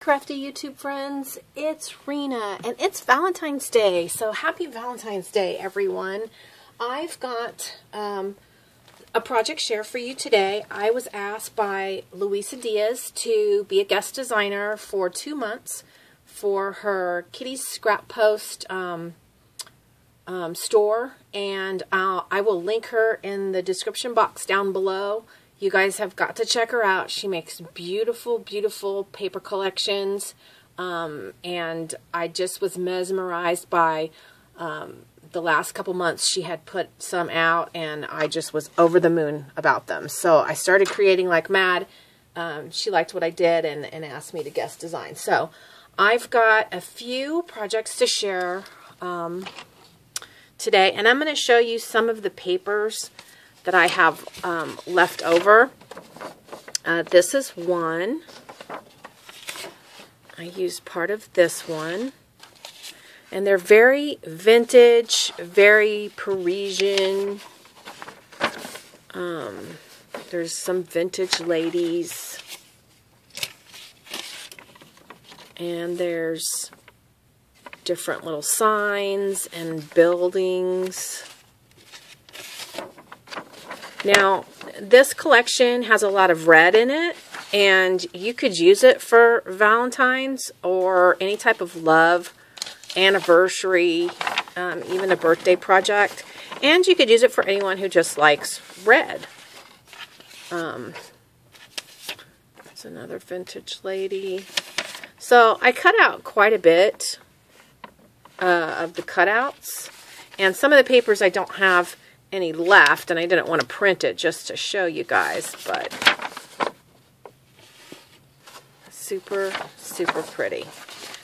Crafty YouTube friends, it's Rena and it's Valentine's Day, so happy Valentine's Day everyone. I've got a project share for you today. I was asked by Luisa Diaz to be a guest designer for 2 months for her Kitty's Scrap Post store, and I will link her in the description box down below. You guys have got to check her out. She makes beautiful, beautiful paper collections, and I just was mesmerized by the last couple months she had put some out, and I just was over the moon about them. So I started creating like mad. She liked what I did and asked me to guest design. So I've got a few projects to share today, and I'm going to show you some of the papers that I have left over. This is one. I used part of this one. And they're very vintage, very Parisian. There's some vintage ladies. And there's different little signs and buildings. Now, this collection has a lot of red in it, and you could use it for Valentine's or any type of love, anniversary, even a birthday project. And you could use it for anyone who just likes red. That's another vintage lady. So I cut out quite a bit of the cutouts, and some of the papers I don't have any left, and I didn't want to print it just to show you guys, but super, super pretty.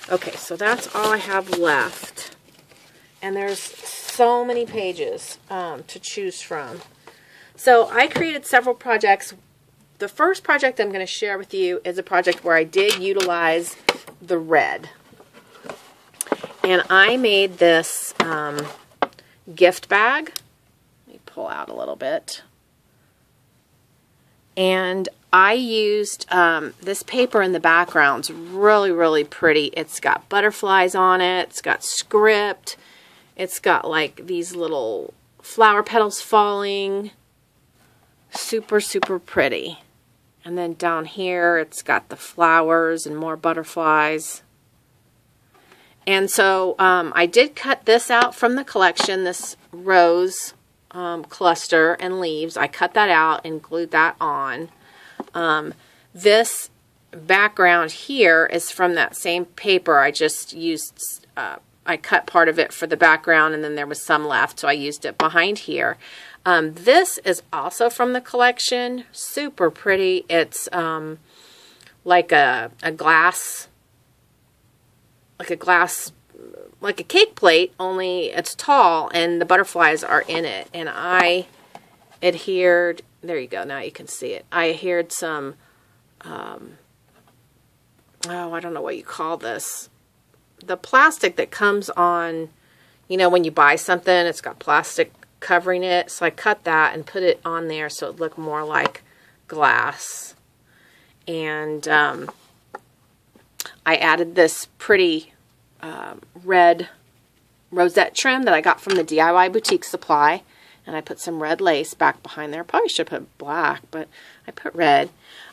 Okay, so that's all I have left, and there's so many pages to choose from. So I created several projects. The first project I'm going to share with you is a project where I did utilize the red, and I made this gift bag. Pull out a little bit, and I used this paper in the background. It's really, really pretty. It's got butterflies on it, it's got script, it's got like these little flower petals falling. Super, super pretty. And then down here it's got the flowers and more butterflies. And so I did cut this out from the collection, this rose cluster and leaves. I cut that out and glued that on. This background here is from that same paper. I just used, I cut part of it for the background, and then there was some left, so I used it behind here. This is also from the collection. Super pretty. It's like a glass, like a cake plate, only it's tall and the butterflies are in it. And I adhered, there you go, now you can see it. I adhered some, oh, I don't know what you call this. The plastic that comes on, you know, when you buy something, it's got plastic covering it. So I cut that and put it on there so it looked more like glass. And I added this pretty red rosette trim that I got from the DIY Boutique Supply, and I put some red lace back behind there. Probably should put black, but I put red.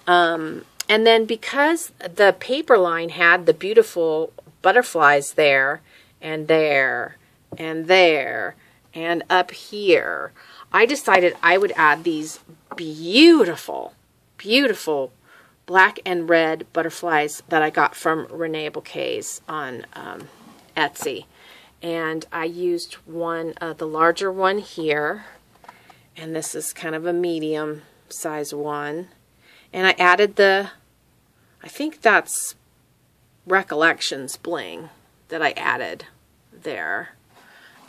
And then because the paper line had the beautiful butterflies there and there and there and up here, I decided I would add these beautiful, beautiful black and red butterflies that I got from Renee Bouquets on Etsy. And I used one, the larger one here, and this is kind of a medium size one. And I added the, I think that's Recollections bling that I added there.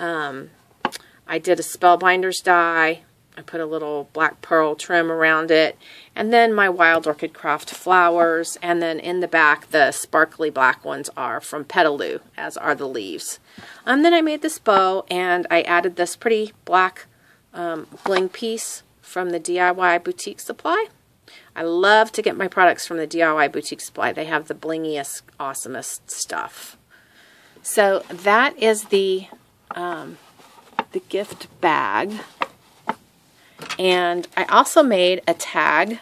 I did a Spellbinders die. I put a little black pearl trim around it, and then my Wild Orchid Craft flowers, and then in the back the sparkly black ones are from Petaloo, as are the leaves. Then I made this bow, and I added this pretty black bling piece from the DIY Boutique Supply. I love to get my products from the DIY Boutique Supply. They have the blingiest, awesomest stuff. So that is the gift bag. And I also made a tag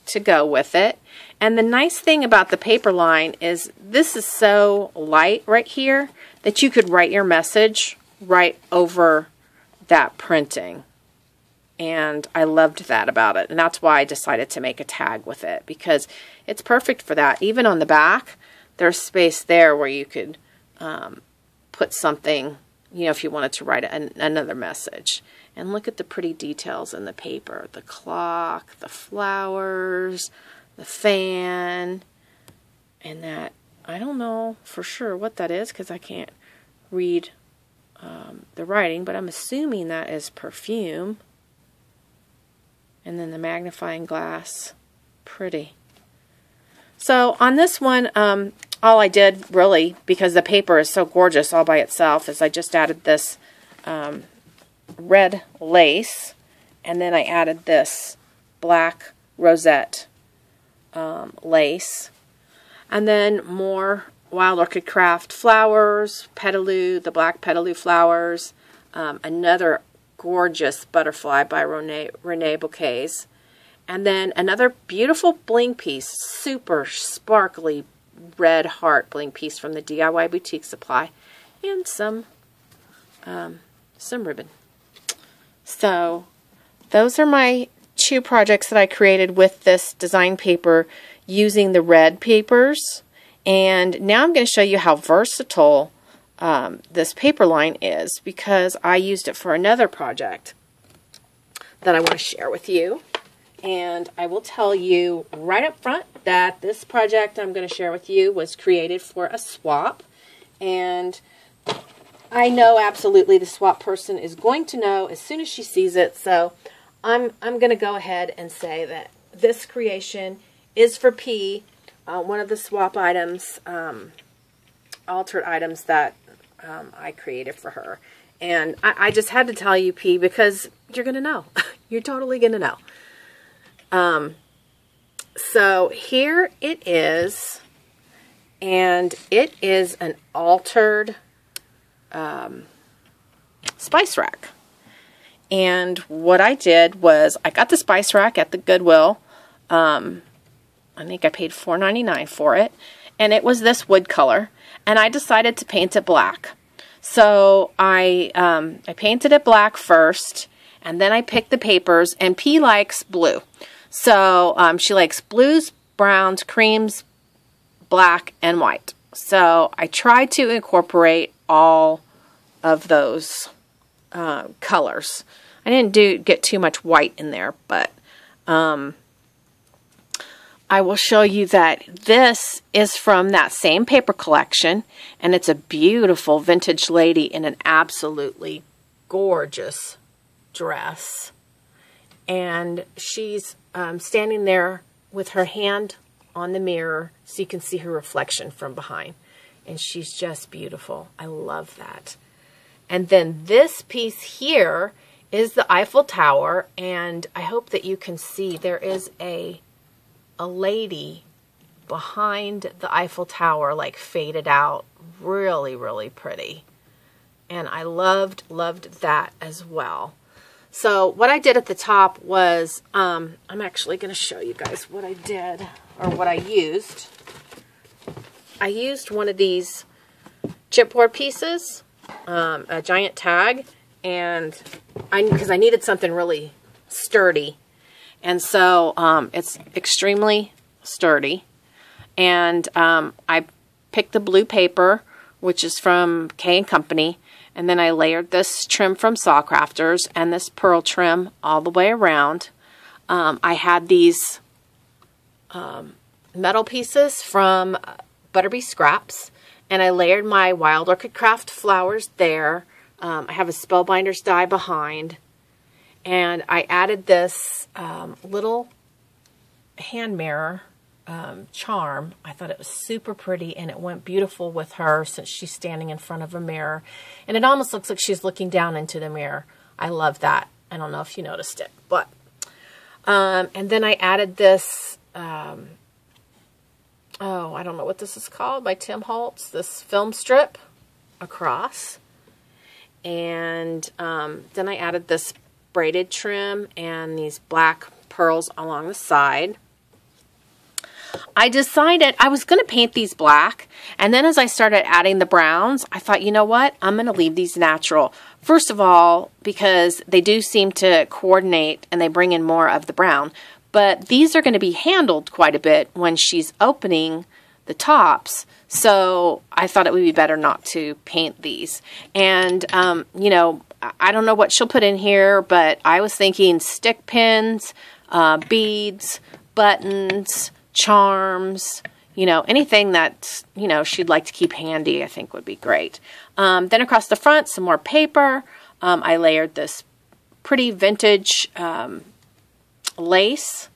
to go with it. And the nice thing about the paper line is this is so light right here that you could write your message right over that printing. And I loved that about it. And that's why I decided to make a tag with it, because it's perfect for that. Even on the back, there's space there where you could put something, you know, if you wanted to write another message. And look at the pretty details in the paper. The clock, the flowers, the fan, and that, I don't know for sure what that is because I can't read the writing, but I'm assuming that is perfume. And then the magnifying glass, pretty. So on this one, all I did really, because the paper is so gorgeous all by itself, is I just added this red lace, and then I added this black rosette lace, and then more Wild Orchid Craft flowers, petaloo, the black petaloo flowers, another gorgeous butterfly by Renee Bouquets, and then another beautiful bling piece, super sparkly red heart bling piece from the DIY Boutique Supply, and some ribbon. So those are my 2 projects that I created with this design paper using the red papers. And now I'm going to show you how versatile this paper line is, because I used it for another project that I want to share with you. And I will tell you right up front that this project I'm going to share with you was created for a swap. And I know absolutely the swap person is going to know as soon as she sees it. So I'm going to go ahead and say that this creation is for P, one of the swap items, altered items that I created for her. And I just had to tell you, P, because you're going to know. You're totally going to know. So here it is, and it is an altered spice rack. And what I did was I got the spice rack at the Goodwill. I think I paid $4.99 for it, and it was this wood color, and I decided to paint it black. So I painted it black first, and then I picked the papers, and P likes blue. So she likes blues, browns, creams, black, and white. So I tried to incorporate all of those colors. I didn't get too much white in there, but I will show you that this is from that same paper collection, and it's a beautiful vintage lady in an absolutely gorgeous dress. And she's standing there with her hand on the mirror so you can see her reflection from behind. And she's just beautiful. I love that. And then this piece here is the Eiffel Tower, and I hope that you can see there is a lady behind the Eiffel Tower, like faded out. Really, really pretty. And I loved that as well. So what I did at the top was, I'm actually going to show you guys what I did, or what I used. I used one of these chipboard pieces, a giant tag, and because I needed something really sturdy. And so it's extremely sturdy. And I picked the blue paper, which is from K & Company, and then I layered this trim from Saw Crafters and this pearl trim all the way around. I had these metal pieces from Butterbee Scraps, and I layered my Wild Orchid Craft flowers there. I have a Spellbinders die behind, and I added this little hand mirror charm. I thought it was super pretty, and it went beautiful with her since she's standing in front of a mirror, and it almost looks like she's looking down into the mirror. I love that. I don't know if you noticed it, but And then I added this, oh, I don't know what this is called, by Tim Holtz, this film strip across. And then I added this braided trim and these black pearls along the side. I decided I was going to paint these black, and then as I started adding the browns, I thought, you know what, I'm going to leave these natural. First of all, because they do seem to coordinate and they bring in more of the brown. But these are going to be handled quite a bit when she's opening the tops. So I thought it would be better not to paint these. And, you know, I don't know what she'll put in here, but I was thinking stick pins, beads, buttons, charms, you know, anything that, you know, she'd like to keep handy, I think would be great. Then across the front, some more paper. I layered this pretty vintage lace,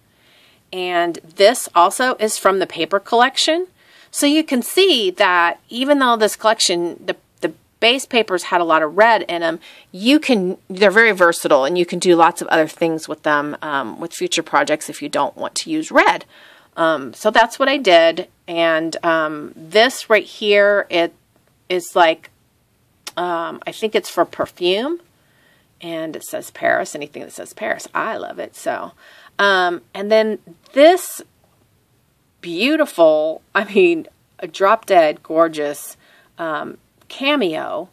and this also is from the paper collection. So you can see that even though this collection, the base papers had a lot of red in them, they're very versatile, and you can do lots of other things with them with future projects if you don't want to use red. So that's what I did. And this right here, it is like, I think it's for perfume, and it says Paris. Anything that says Paris, I love it. So, and then this beautiful, I mean, a drop dead gorgeous cameo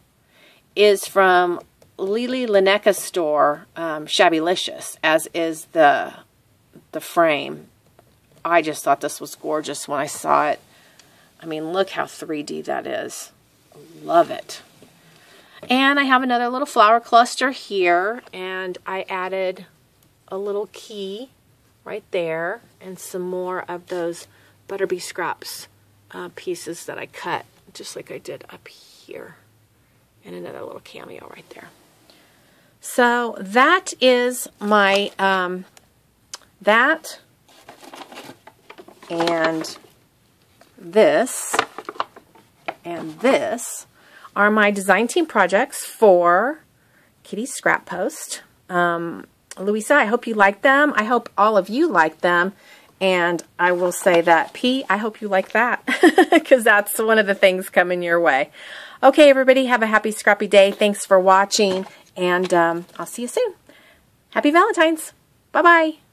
is from Lily Lineca's store, Shabbylicious, as is the frame. I just thought this was gorgeous when I saw it. I mean, look how 3D that is. Love it. And I have another little flower cluster here, and I added a little key right there and some more of those Butterbee Scraps pieces that I cut, just like I did up here. And another little cameo right there. So that is my, that and this and this are my design team projects for Kitty's Scrap Post. Louisa, I hope you like them. I hope all of you like them. And I will say that, P, I hope you like that, because that's one of the things coming your way. Okay, everybody, have a happy scrappy day. Thanks for watching, and I'll see you soon. Happy Valentine's. Bye-bye.